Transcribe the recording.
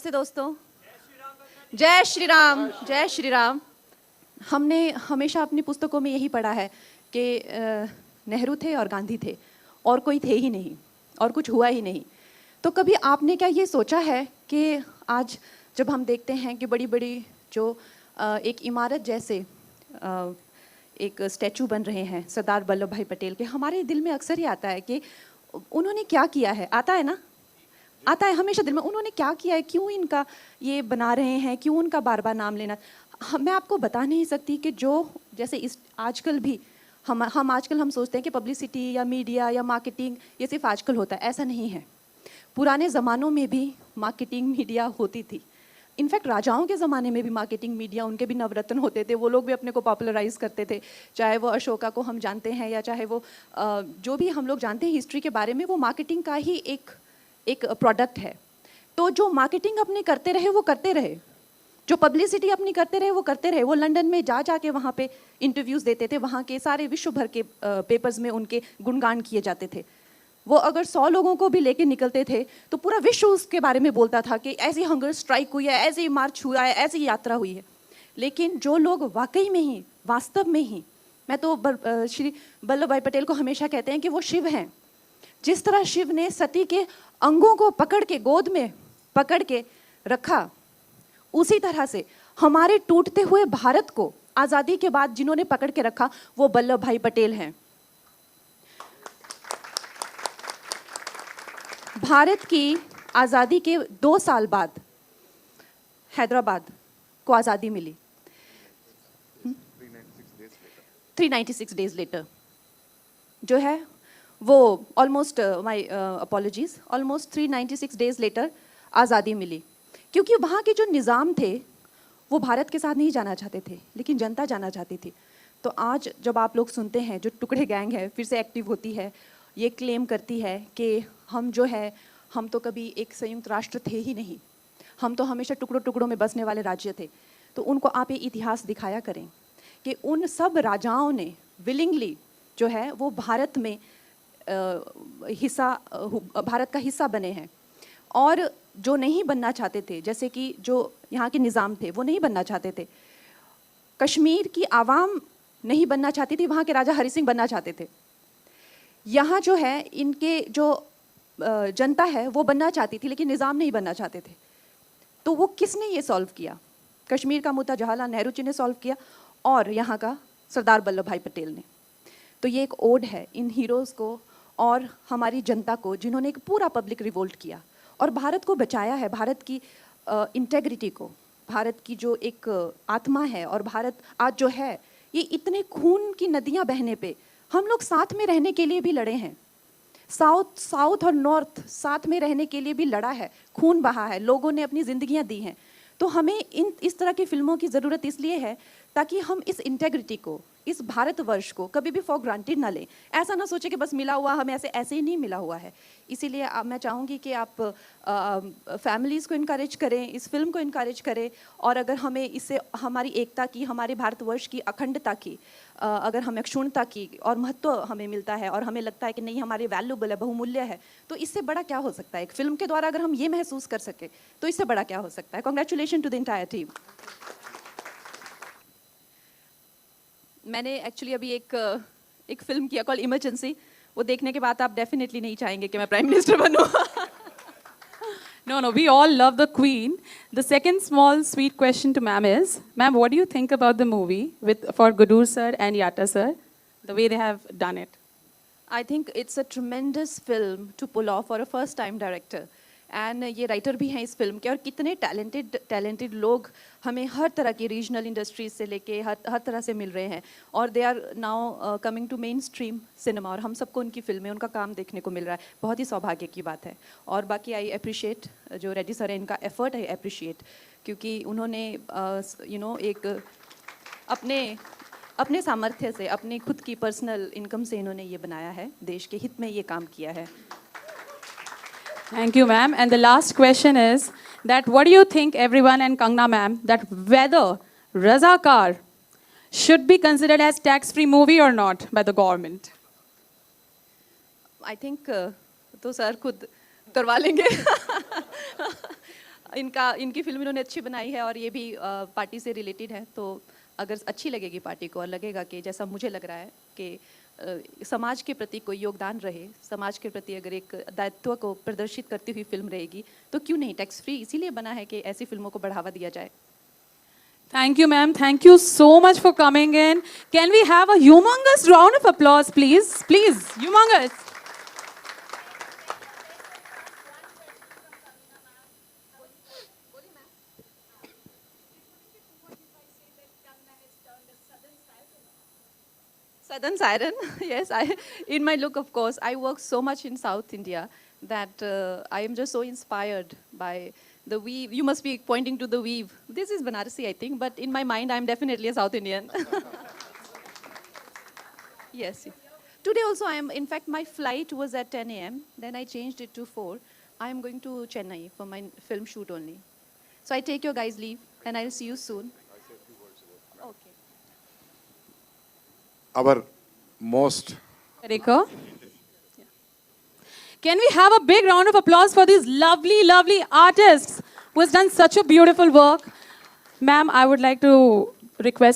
नमस्ते दोस्तों। जय श्री राम, जय श्री राम। हमने हमेशा अपनी पुस्तकों में यही पढ़ा है कि नेहरू थे और गांधी थे और कोई थे ही नहीं और कुछ हुआ ही नहीं। तो कभी आपने क्या ये सोचा है कि आज जब हम देखते हैं कि बड़ी बड़ी जो एक इमारत जैसे एक स्टैचू बन रहे हैं सरदार वल्लभ भाई पटेल के, हमारे दिल में अक्सर ही आता है कि उन्होंने क्या किया है। आता है ना, आता है हमेशा दिल में, उन्होंने क्या किया है, क्यों इनका ये बना रहे हैं, क्यों उनका बार बार नाम लेना। मैं आपको बता नहीं सकती कि जो जैसे इस आजकल भी हम आजकल हम सोचते हैं कि पब्लिसिटी या मीडिया या मार्केटिंग ये सिर्फ आजकल होता है, ऐसा नहीं है। पुराने ज़मानों में भी मार्केटिंग मीडिया होती थी। इनफैक्ट राजाओं के ज़माने में भी मार्केटिंग मीडिया, उनके भी नवरत्न होते थे, वो लोग भी अपने को पॉपुलराइज करते थे। चाहे वो अशोका को हम जानते हैं या चाहे वो जो भी हम लोग जानते हैं हिस्ट्री के बारे में, वो मार्केटिंग का ही एक प्रोडक्ट है। तो जो मार्केटिंग अपने करते रहे वो करते रहे, जो पब्लिसिटी अपनी करते रहे वो करते रहे। वो लंदन में जा के वहाँ पे इंटरव्यूज़ देते थे, वहाँ के सारे विश्व भर के पेपर्स में उनके गुणगान किए जाते थे। वो अगर 100 लोगों को भी लेके निकलते थे तो पूरा विश्व उसके बारे में बोलता था कि ऐसी हंगर स्ट्राइक हुई है, ऐसे मार्च हुआ है, ऐसी यात्रा हुई है। लेकिन जो लोग वाकई में ही, वास्तव में ही, मैं तो श्री वल्लभ भाई पटेल को हमेशा कहते हैं कि वो शिव हैं। जिस तरह शिव ने सती के अंगों को पकड़ के गोद में पकड़ के रखा, उसी तरह से हमारे टूटते हुए भारत को आज़ादी के बाद जिन्होंने पकड़ के रखा वो वल्लभ भाई पटेल हैं। भारत की आज़ादी के 2 साल बाद हैदराबाद को आज़ादी मिली। 396 डेज लेटर जो है वो almost my apologies, almost 396 days later आज़ादी मिली। क्योंकि वहाँ के जो निज़ाम थे वो भारत के साथ नहीं जाना चाहते थे, लेकिन जनता जाना चाहती थी। तो आज जब आप लोग सुनते हैं जो टुकड़े गैंग है फिर से एक्टिव होती है, ये क्लेम करती है कि हम जो है, हम तो कभी एक संयुक्त राष्ट्र थे ही नहीं, हम तो हमेशा टुकड़ों टुकड़ों में बसने वाले राज्य थे। तो उनको आप ये इतिहास दिखाया करें कि उन सब राजाओं ने विलिंगली जो है वो भारत में भारत का हिस्सा बने हैं। और जो नहीं बनना चाहते थे, जैसे कि जो यहाँ के निज़ाम थे वो नहीं बनना चाहते थे। कश्मीर की आवाम नहीं बनना चाहती थी, वहाँ के राजा हरि सिंह बनना चाहते थे। यहाँ जो है इनके जो जनता है वो बनना चाहती थी, लेकिन निज़ाम नहीं बनना चाहते थे। तो वो किसने ये सॉल्व किया? कश्मीर का मुद्दा जवाहरलाल नेहरू जी ने सॉल्व किया और यहाँ का सरदार वल्लभ भाई पटेल ने। तो ये एक ओड है इन हीरोज़ को और हमारी जनता को, जिन्होंने एक पूरा पब्लिक रिवोल्ट किया और भारत को बचाया है, भारत की इंटेग्रिटी को, भारत की जो एक आत्मा है। और भारत आज जो है ये इतने खून की नदियाँ बहने पे हम लोग साथ में रहने के लिए भी लड़े हैं। साउथ और नॉर्थ साथ में रहने के लिए भी लड़ा है, खून बहा है, लोगों ने अपनी ज़िंदगियाँ दी हैं। तो हमें इस तरह की फिल्मों की ज़रूरत इसलिए है ताकि हम इस इंटेग्रिटी को, इस भारतवर्ष को कभी भी फॉर ग्रांटेड ना लें। ऐसा ना सोचे कि बस मिला हुआ हमें ऐसे ही नहीं मिला हुआ है। इसीलिए मैं चाहूँगी कि आप फैमिलीज़ को इनकरेज करें, इस फिल्म को इनकरेज करें। और अगर हमें इससे हमारी एकता की, हमारे भारतवर्ष की अखंडता की, अगर हमें क्षुण्णता की और महत्व हमें मिलता है और हमें लगता है कि नहीं हमारे वैल्यूबल है, बहुमूल्य है, तो इससे बड़ा क्या हो सकता है? एक फिल्म के द्वारा अगर हम ये महसूस कर सके तो इससे बड़ा क्या हो सकता है? Congratulation to the entire team. मैंने एक्चुअली अभी एक फिल्म किया कॉल इमरजेंसी। वो देखने के बाद आप डेफिनेटली नहीं चाहेंगे कि मैं प्राइम मिनिस्टर बनूं। No, we all love the Queen. The second small sweet question to ma'am is, ma'am, what do you think about the movie for Gudur sir and Yatta sir, the way they have done it? I think it's a tremendous film to pull off for a first-time director. And ये writer भी हैं इस film के। और कितने talented लोग हमें हर तरह की रीजनल इंडस्ट्रीज से लेके हर तरह से मिल रहे हैं और they are now coming to mainstream cinema और हम सबको उनकी फिल्में, उनका काम देखने को मिल रहा है। बहुत ही सौभाग्य की बात है। और बाकी आई अप्रिशिएट जो रेड्डी सर है, इनका एफर्ट है अप्रिशिएट, क्योंकि उन्होंने एक अपने सामर्थ्य से, अपनी खुद की पर्सनल इनकम से इन्होंने ये बनाया है, देश के हित में ये काम किया है। Thank you, ma'am. And the last question is that what do you think, everyone and Kangna ma'am, that whether Razakar should be considered as tax-free movie or not by the government? I think तो sir खुद करवा लेंगे। इनकी film इन्होंने अच्छी बनाई है और ये भी पार्टी से रिलेटेड है, तो अगर अच्छी लगेगी पार्टी को और लगेगा कि जैसा मुझे लग रहा है कि समाज के प्रति कोई योगदान रहे, समाज के प्रति अगर एक दायित्व को प्रदर्शित करती हुई फिल्म रहेगी तो क्यों नहीं। टैक्स फ्री इसीलिए बना है कि ऐसी फिल्मों को बढ़ावा दिया जाए। Thank you, ma'am. Thank you so much for coming in. Can we have a humongous round of applause, please? Please, humongous. Southern Siren, yes. In my look, of course, I work so much in South India that I am just so inspired by the weave. You must be pointing to the weave. This is Banarasi, I think, but in my mind, I'm definitely a South Indian. Yes. Today also, in fact, my flight was at 10 a.m. Then I changed it to 4. I am going to Chennai for my film shoot only. So I take your guys' leave, and I'll see you soon. Okay. Our most Erika. Can we have a big round of applause for these lovely, lovely artists who has done such a beautiful work? Ma'am, I would like to request